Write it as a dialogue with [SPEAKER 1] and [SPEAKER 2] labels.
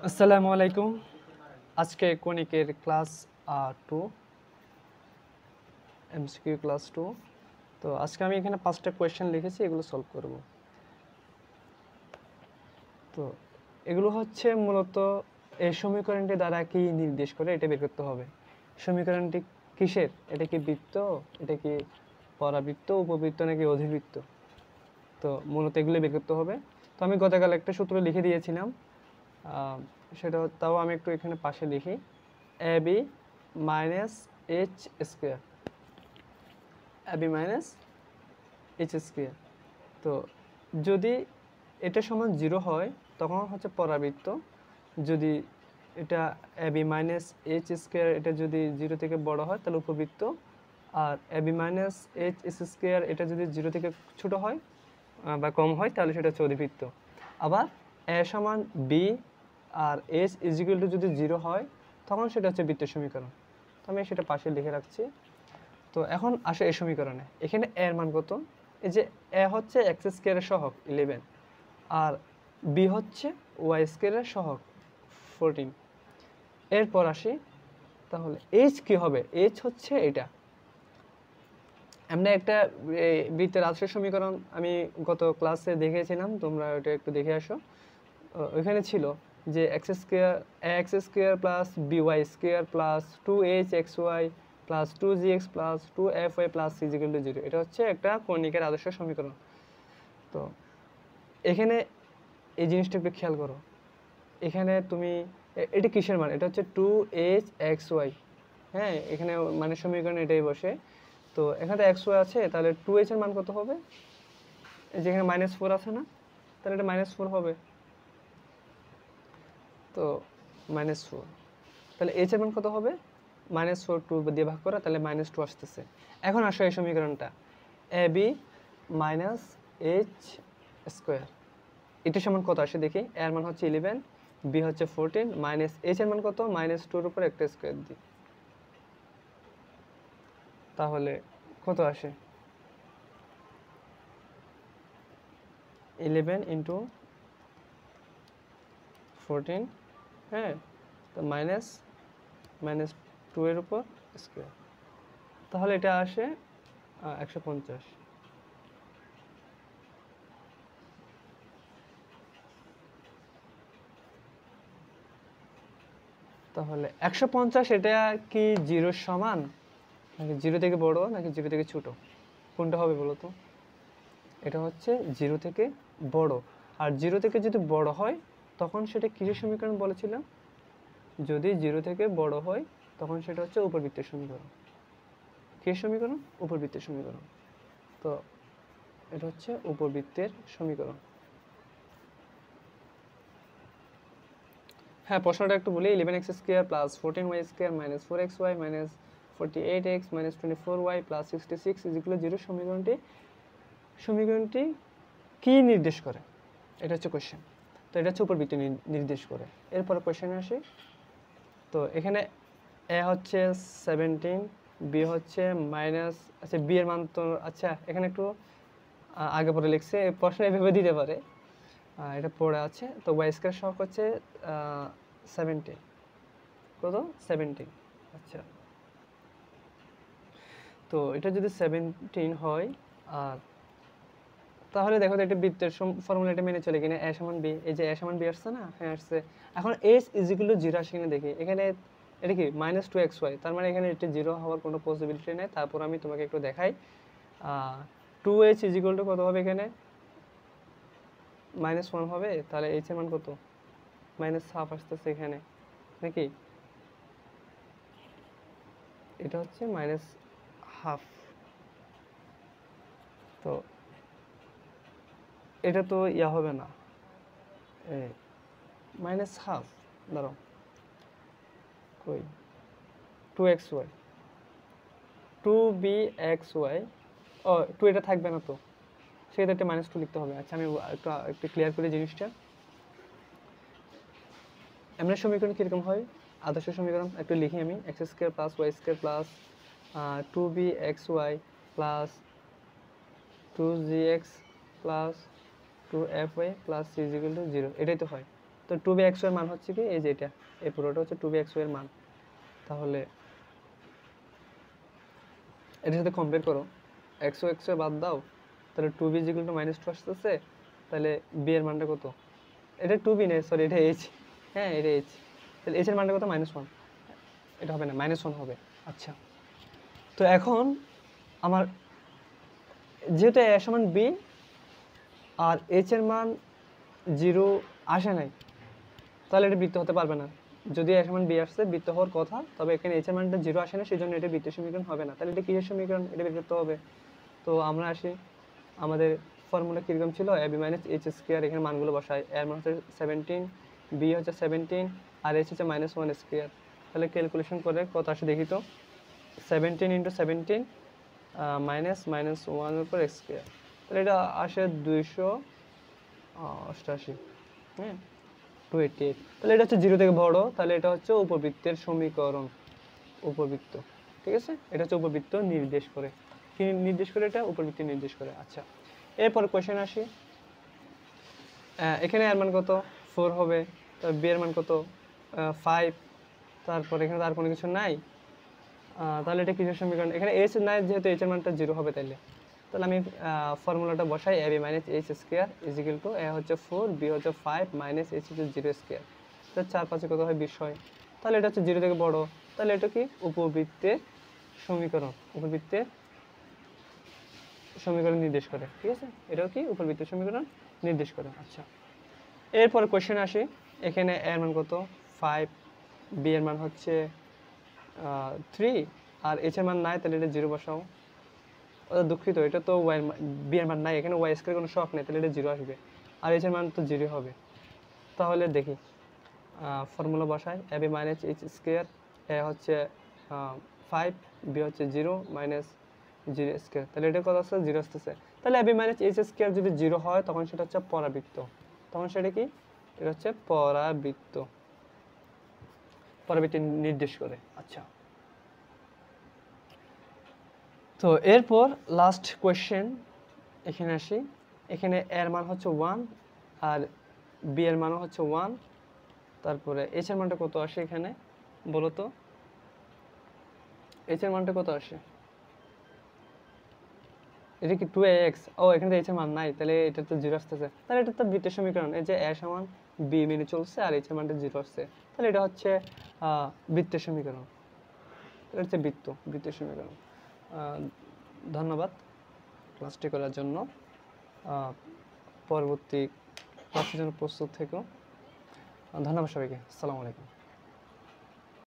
[SPEAKER 1] আসসালামু আলাইকুম। আজকে কণিকের ক্লাস 2 এমসিকিউ ক্লাস 2। তো আজকে আমি এখানে 5টা কোয়েশ্চেন লিখেছি, এগুলো সলভ করব। তো এগুলো হচ্ছে মূলত এই সমীকরণটি দ্বারা কি নির্দেশ করে এটা বের করতে হবে। সমীকরণটি কিসের? এটা কি বৃত্ত, এটা কি পরাবৃত্ত, উপবৃত্ত নাকি অধিবৃত্ত? তো মূলত এগুলো বের করতে হবে। তো আমি গতকাল একটা সূত্র লিখে দিয়েছিলাম, সেটা তাও আমি একটু এখানে পাশে লিখি। A B minus H square, A B minus H square. তো যদি এটা সমান 0 হয় তখন হচ্ছে পরাবৃত্ত। যদি এটা A B minus H square এটা যদি 0 থেকে বড় হয় তাহলে উপবৃত্ত। আর A B minus H square এটা যদি 0 থেকে ছোট হয় বা কম হয় তাহলে সেটা হচ্ছে অধিবৃত্ত। আবার এ সমান বি আর এইচ ইজিক্যাল টু যদি 0 হয় তখন সেটা হচ্ছে বৃত্তের সমীকরণ। তো আমি সেটা পাশে লিখে রাখছি। তো এখন আসে এই সমীকরণে, এখানে এর মান কত? এই যে এ হচ্ছে এক্স স্কোয়ারের সহগ 11 আর বি হচ্ছে ওয়াই স্কোয়ারের সহগ 14। এরপর আসি, তাহলে এইচ কি হবে? এইচ হচ্ছে এটা। আমরা একটা বৃত্তের আদর্শ সমীকরণ আমি গত ক্লাসে দেখিয়েছিলাম, তোমরা ওটা একটু দেখে আসো। ওইখানে ছিল যে x square plus by square plus 2h xy plus 2gx plus 2fy plus c equal to 0। এটা হচ্ছে একটা কণিকের আদর্শ সমীকরণ। তো এখানে এই জিনিসটা একটু খেয়াল করো। এখানে তুমি এটা কিসের মান? এটা হচ্ছে 2h xy। হ্যাঁ, এখানে মানে সমীকরণ এটাই বসে। তো এখানে তো xy আছে, তাহলে 2h এর মান কত হবে? যেখানে -4 আছে না, তাহলে এটা -4 হবে। তো -4, তাহলে এইচ এর মান কত হবে? -4 2 দিয়ে ভাগ করা, তাহলে -2 আসতেছে। এখন আসো এই সমীকরণটা, A B minus H square এটা সমান কত আসে দেখি। এর মান হচ্ছে 11, বি হচ্ছে 14, মাইনাস এইচ এর মান কত? -2 এর উপর একটা স্কোয়ার দিই, তাহলে কত আসে? 11 ইন্টু 14, হ্যাঁ, তো -2 এর উপর স্কোয়ার, তাহলে এটা আসে 150। তাহলে 150 এটা কি 0 সমান, নাকি 0 থেকে বড়, নাকি 0 থেকে ছোট? কোনটা হবে বলো তো? এটা হচ্ছে 0 থেকে বড়। আর 0 থেকে যদি বড় হয় তখন সেটা কিসের সমীকরণ বলেছিলাম? যদি 0 থেকে বড় হয় তখন সেটা হচ্ছে উপবৃত্তের সমীকরণ। কিসের সমীকরণ? উপবৃত্তের সমীকরণ। তো এটা হচ্ছে উপবৃত্তের সমীকরণ। হ্যাঁ, প্রশ্নটা একটু বলি। 11x square plus 14y square minus 4xy minus 48x minus 24y plus 66 is equal 0 সমীকরণটি কি নির্দেশ করে? এটা হচ্ছে কোশ্চেন। তো এটা হচ্ছে উপবৃত্ত নির্দেশ করে। এরপর কোশ্চেনে আসি। তো এখানে এ হচ্ছে 17, বি হচ্ছে মাইনাস, আচ্ছা বি এর মান তো, আচ্ছা এখানে একটু আগে পরে লিখছে, প্রশ্ন এভাবে দিতে পারে, এটা পড়ে আছে। তো ওয়াই স্কয়ার সহগ হচ্ছে 17, কত? 17। আচ্ছা, তো এটা যদি 17 হয়, আর তাহলে দেখো তো এটা বৃত্তের ফর্মুলাটা মেনে চলে কিনা। এ সমান বি, এই যে এ সমান বি আসছে না? হ্যাঁ আসছে। এখন এইচ ইজ ইকুয়াল টু 0 আসে কিনা দেখি। এখানে এটা কি -2xy, তার মানে এখানে এটা 0 হওয়ার কোনো পসিবিলিটি নেই। তারপর আমি তোমাকে একটু দেখাই, 2h ইজ ইকুয়াল টু কত হবে? এখানে -1 হবে, তাহলে এইচ এর মান কত? -1/2 আসতেছে এখানে, নাকি? এটা হচ্ছে -1/2। তো এটা তো ইয়া হবে না, -1/2, দাঁড়াও, কই 2xy 2bxy, ও 2 এটা থাকবে না, তো সেক্ষেত্রে -2 লিখতে হবে। আচ্ছা আমি একটু ক্লিয়ার করি জিনিসটা। এমনি সমীকরণ কীরকম হয়? আদর্শ সমীকরণ একটু লিখি আমি। X square plus Y square plus 2bxy plus 2gx plus 2fy plus c is equal to 0, এটাই তো হয়। তো তো 2b এক্স এর মান হচ্ছে কি এই যে এটা, এই পুরোটা হচ্ছে 2b এক্স এর মান। তাহলে এটার সাথে কম্পেয়ার করো, এক্স বাদ দাও, তাহলে 2b -2 আসতেছে। তাহলে b এর মানটা কত? এটা 2b নেই, সরি এটা h। হ্যাঁ এটা h। তাহলে h এর মানটা কত? -1। এটা হবে না, -1 হবে। আচ্ছা, তো এখন আমার যেহেতু a সমান b আর h এর মান 0 আসে নাই, তাহলে এটা বৃত্ত হতে পারবে না। যদি a সমান b আসছে, বৃত্ত হওয়ার কথা, তবে এখানে h এর মানটা 0 আসে না, সেই জন্য এটা বৃত্তের সমীকরণ হবে না। তাহলে এটা কিসের সমীকরণ? এটা বের করতে হবে। তো আমরা আসি, আমাদের ফর্মুলা কীরকম ছিল? ab - h স্কোয়ার, এখানে মানগুলো বসাই। এর মান হচ্ছে 17, b হচ্ছে 17 আর h হচ্ছে -1 স্কোয়ার। তাহলে ক্যালকুলেশন করে কত আসে দেখি তো। 17 × 17 -1 এর উপর স্কোয়ার, তাহলে এটা আসে 288। হ্যাঁ 288। তাহলে এটা হচ্ছে 0 থেকে বড়, তাহলে এটা হচ্ছে উপবৃত্তের সমীকরণ। উপবৃত্ত, ঠিক আছে, এটা হচ্ছে উপবৃত্ত নির্দেশ করে। কি নির্দেশ করে? এটা উপবৃত্ত নির্দেশ করে। আচ্ছা, এরপর কোশ্চেন আসি। এখানে এর মান কত? 4 হবে। তারপর বি এর মান কত? 5। তারপর এখানে আর কোনো কিছু নাই, তাহলে এটা কিসের সমীকরণ? এখানে h নাই, যেহেতু h এর মানটা 0 হবে। তাহলে আমি ফর্মুলাটা বসাই, ab - h স্কয়ার = a হচ্ছে 4, b হচ্ছে 5 - h হচ্ছে 0 স্কয়ার। তাহলে 4 5 কত হয়? 20 হয়। তাহলে এটা হচ্ছে 0 থেকে বড়, তাহলে এটা কি? উপবৃত্তের সমীকরণ। উপবৃত্তের সমীকরণ নির্দেশ করে, ঠিক আছে, এটাও কি? উপবৃত্তের সমীকরণ নির্দেশ করে। আচ্ছা, এরপর কোশ্চেন আসি। এখানে এর মান কত? 5, বি এর মান হচ্ছে 3 আর h এর মান নাই, তাহলে এটা 0 বসাও। দুঃখিত, এটা তো y বি এর মান নাই, এখানে y স্কয়ার কোনো শখ নেই, তাহলে এটা 0 আসবে। আর h এর মান তো 0 হবে। তাহলে দেখি, ফর্মুলা বসাই, ab - h স্কয়ার, a হচ্ছে 5, b হচ্ছে 0 - 0 স্কয়ার, তাহলে এটা কত আসছে? 0 আসতেছে। তাহলে ab - h স্কয়ার যদি 0 হয়, তখন সেটা হচ্ছে পরাবৃত্ত। তখন সেটা কি? এটা হচ্ছে পরাবৃত্ত, পরাবৃত্তি নির্দেশ করে। আচ্ছা, তো এরপর লাস্ট কোয়েশ্চেন এখানে আসি। এখানে এর মান হচ্ছে 1 আর বি এর মানও হচ্ছে 1। তারপরে h এর মানটা কত আসে এখানে বলো তো? h এর মানটা কত আসে? এটা কি 2ax? ও, এখানে তো h এর মান নাই, তাহলে এটা তো 0 আসতেছে। তাহলে এটা তো বৃত্তের সমীকরণ, এই যে a সমান b মেনে চলছে আর h এর মানটা 0 আসছে, তাহলে এটা হচ্ছে বৃত্তের সমীকরণ। এটা হচ্ছে বৃত্তের সমীকরণ। ধন্যবাদ ক্লাসটি করার জন্য। পরবর্তী ক্লাসের জন্য প্রস্তুত থেকো। ধন্যবাদ সবাইকে। আসসালামু আলাইকুম।